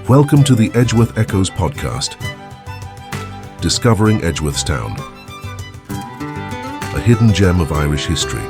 Welcome to the Edgeworth Echoes podcast, discovering Edgeworthstown, a hidden gem of Irish history.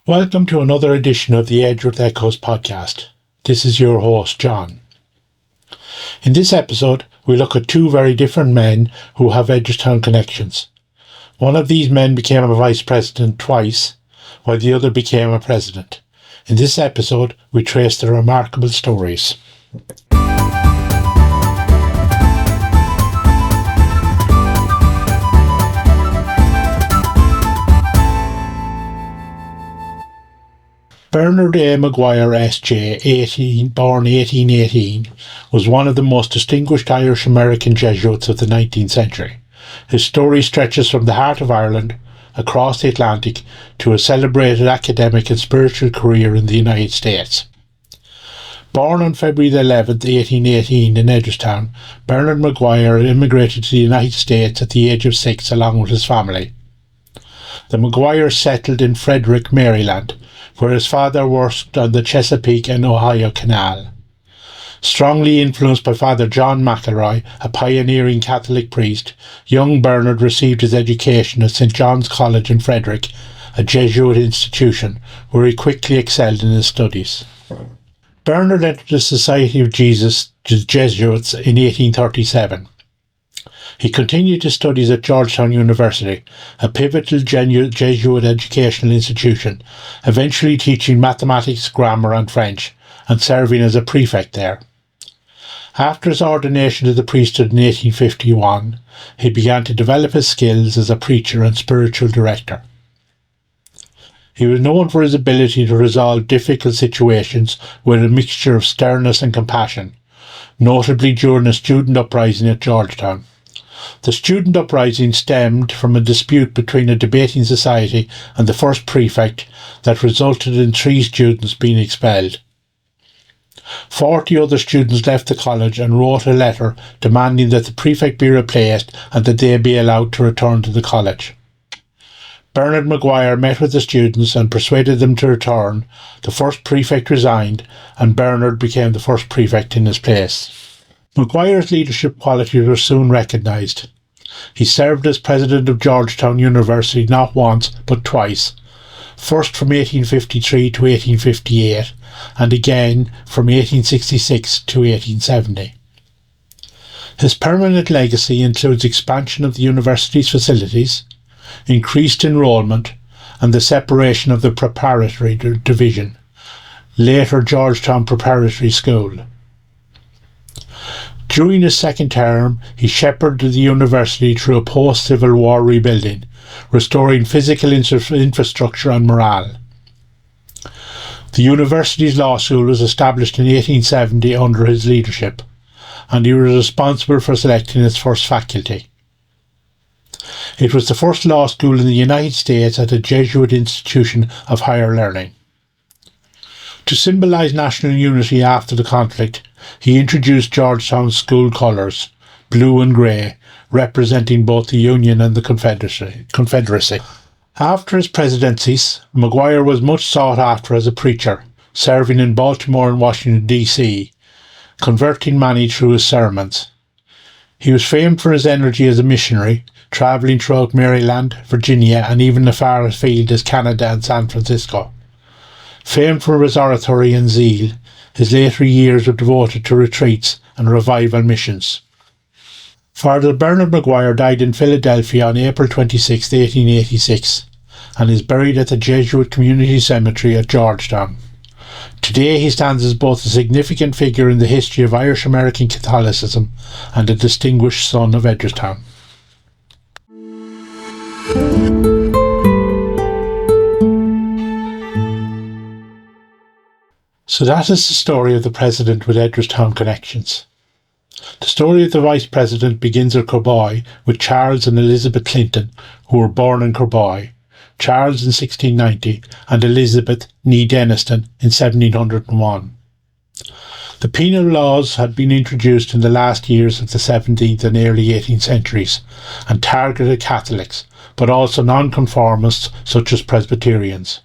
Welcome to another edition of the Edgeworth Echoes podcast. This is your host, John. In this episode, we look at two very different men who have Edgeworthstown connections. One of these men became a vice president twice, while the other became a president. In this episode, we trace their remarkable stories. Bernard A. Maguire, S.J., born 1818, was one of the most distinguished Irish-American Jesuits of the 19th century. His story stretches from the heart of Ireland, across the Atlantic, to a celebrated academic and spiritual career in the United States. Born on February 11, 1818 in Edgeworthstown, Bernard Maguire emigrated to the United States at the age of 6 along with his family. The Maguires settled in Frederick, Maryland, where his father worked on the Chesapeake and Ohio Canal. Strongly influenced by Father John McElroy, a pioneering Catholic priest, young Bernard received his education at St. John's College in Frederick, a Jesuit institution, where he quickly excelled in his studies. Bernard entered the Society of Jesus, the Jesuits, in 1837. He continued his studies at Georgetown University, a pivotal Jesuit educational institution, eventually teaching mathematics, grammar and French, and serving as a prefect there. After his ordination to the priesthood in 1851, he began to develop his skills as a preacher and spiritual director. He was known for his ability to resolve difficult situations with a mixture of sternness and compassion, notably during a student uprising at Georgetown. The student uprising stemmed from a dispute between a debating society and the first prefect that resulted in 3 students being expelled. 40 other students left the college and wrote a letter demanding that the prefect be replaced and that they be allowed to return to the college. Bernard Maguire met with the students and persuaded them to return. The first prefect resigned and Bernard became the first prefect in his place. Maguire's leadership qualities were soon recognised. He served as president of Georgetown University not once but twice, first from 1853 to 1858 and again from 1866 to 1870. His permanent legacy includes expansion of the university's facilities, increased enrolment and the separation of the preparatory division, later Georgetown Preparatory School. During his second term, he shepherded the university through a post-Civil War rebuilding, restoring physical infrastructure and morale. The university's law school was established in 1870 under his leadership, and he was responsible for selecting its first faculty. It was the first law school in the United States at a Jesuit institution of higher learning. To symbolise national unity after the conflict, he introduced Georgetown's school colours, blue and grey, representing both the Union and the Confederacy. After his presidencies, Maguire was much sought after as a preacher, serving in Baltimore and Washington, D.C., converting many through his sermons. He was famed for his energy as a missionary, travelling throughout Maryland, Virginia and even as far afield as Canada and San Francisco. Famed for his oratory and zeal, his later years were devoted to retreats and revival missions. Father Bernard Maguire died in Philadelphia on April 26, 1886, and is buried at the Jesuit Community Cemetery at Georgetown. Today he stands as both a significant figure in the history of Irish-American Catholicism and a distinguished son of Edgeworthstown. So that is the story of the president with Edgeworthstown connections. The story of the vice president begins at Corboy with Charles and Elizabeth Clinton, who were born in Corboy, Charles in 1690 and Elizabeth née Denniston in 1701. The penal laws had been introduced in the last years of the 17th and early 18th centuries and targeted Catholics, but also nonconformists such as Presbyterians.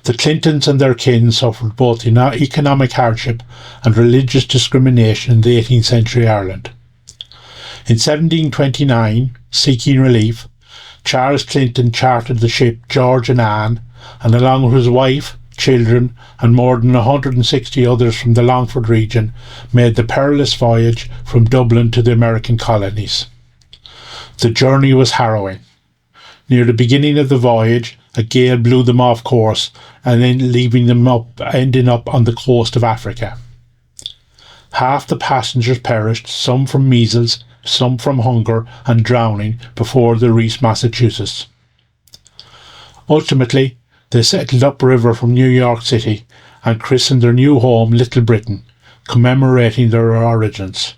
The Clintons and their kin suffered both economic hardship and religious discrimination in the 18th century Ireland. In 1729, seeking relief, Charles Clinton chartered the ship George and Anne, and along with his wife, children and more than 160 others from the Longford region made the perilous voyage from Dublin to the American colonies. The journey was harrowing. Near the beginning of the voyage, a gale blew them off course and then ending up on the coast of Africa. Half the passengers perished, some from measles, some from hunger and drowning before they reached Massachusetts. Ultimately, they settled upriver from New York City and christened their new home Little Britain, commemorating their origins.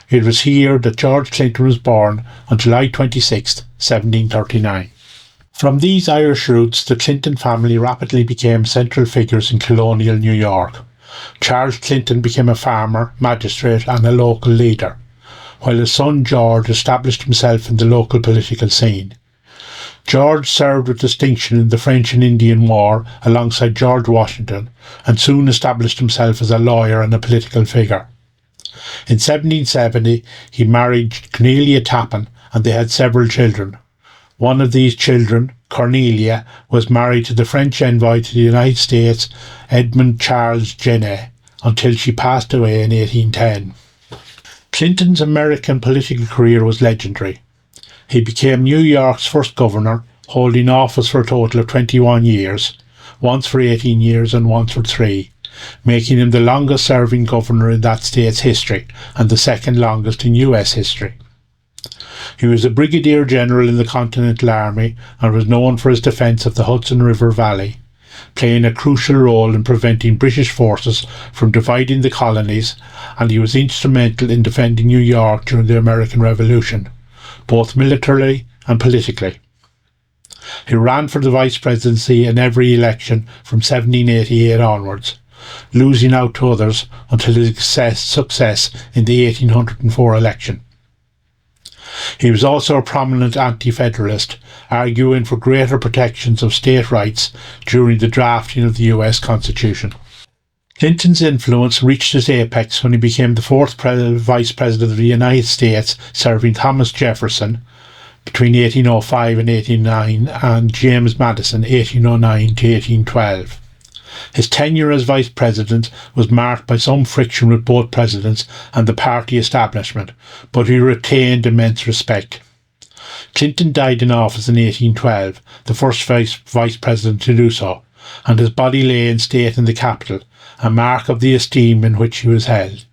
It was here that George Clinton was born on July 26, 1739. From these Irish roots, the Clinton family rapidly became central figures in colonial New York. Charles Clinton became a farmer, magistrate and a local leader, while his son George established himself in the local political scene. George served with distinction in the French and Indian War alongside George Washington and soon established himself as a lawyer and a political figure. In 1770 he married Cornelia Tappan and they had several children. One of these children, Cornelia, was married to the French envoy to the United States, Edmund Charles Genet, until she passed away in 1810. Clinton's American political career was legendary. He became New York's first governor, holding office for a total of 21 years, once for 18 years and once for 3, making him the longest-serving governor in that state's history and the second longest in US history. He was a brigadier general in the Continental Army and was known for his defence of the Hudson River Valley, playing a crucial role in preventing British forces from dividing the colonies, and he was instrumental in defending New York during the American Revolution, both militarily and politically. He ran for the vice presidency in every election from 1788 onwards, losing out to others until his success in the 1804 election. He was also a prominent anti-federalist, arguing for greater protections of state rights during the drafting of the US Constitution. Clinton's influence reached its apex when he became the fourth Vice President of the United States, serving Thomas Jefferson between 1805 and 1809 and James Madison 1809 to 1812. His tenure as Vice President was marked by some friction with both presidents and the party establishment, but he retained immense respect. Clinton died in office in 1812, the first Vice President to do so, and his body lay in state in the capital, a mark of the esteem in which he was held.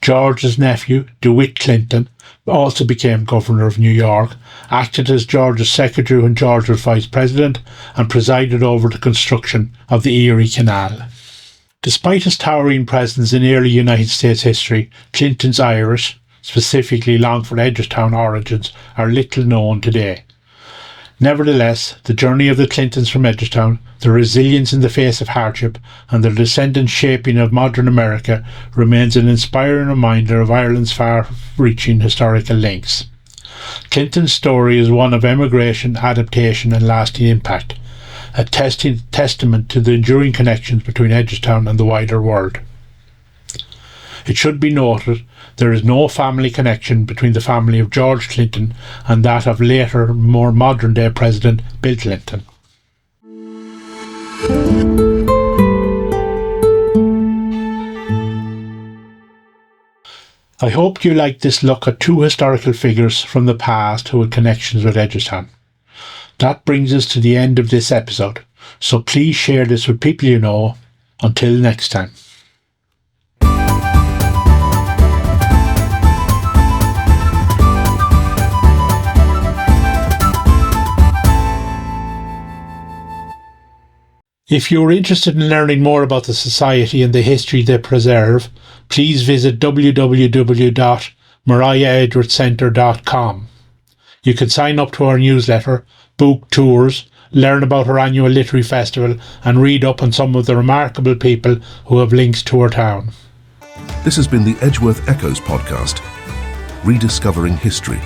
George's nephew, DeWitt Clinton, also became Governor of New York, acted as George's secretary when George was Vice President, and presided over the construction of the Erie Canal. Despite his towering presence in early United States history, Clinton's Irish, specifically Longford Edgeworthstown origins, are little known today. Nevertheless, the journey of the Clintons from Edgeworthstown, their resilience in the face of hardship, and their descendants' shaping of modern America remains an inspiring reminder of Ireland's far-reaching historical links. Clinton's story is one of emigration, adaptation and lasting impact, a testament to the enduring connections between Edgeworthstown and the wider world. It should be noted there is no family connection between the family of George Clinton and that of later, more modern-day President Bill Clinton. I hope you liked this look at two historical figures from the past who had connections with Edgeworthstown. That brings us to the end of this episode, so please share this with people you know. Until next time. If you are interested in learning more about the Society and the history they preserve, please visit www.mariaedwardscentre.com. You can sign up to our newsletter, book tours, learn about our annual literary festival and read up on some of the remarkable people who have links to our town. This has been the Edgeworth Echoes podcast, rediscovering history.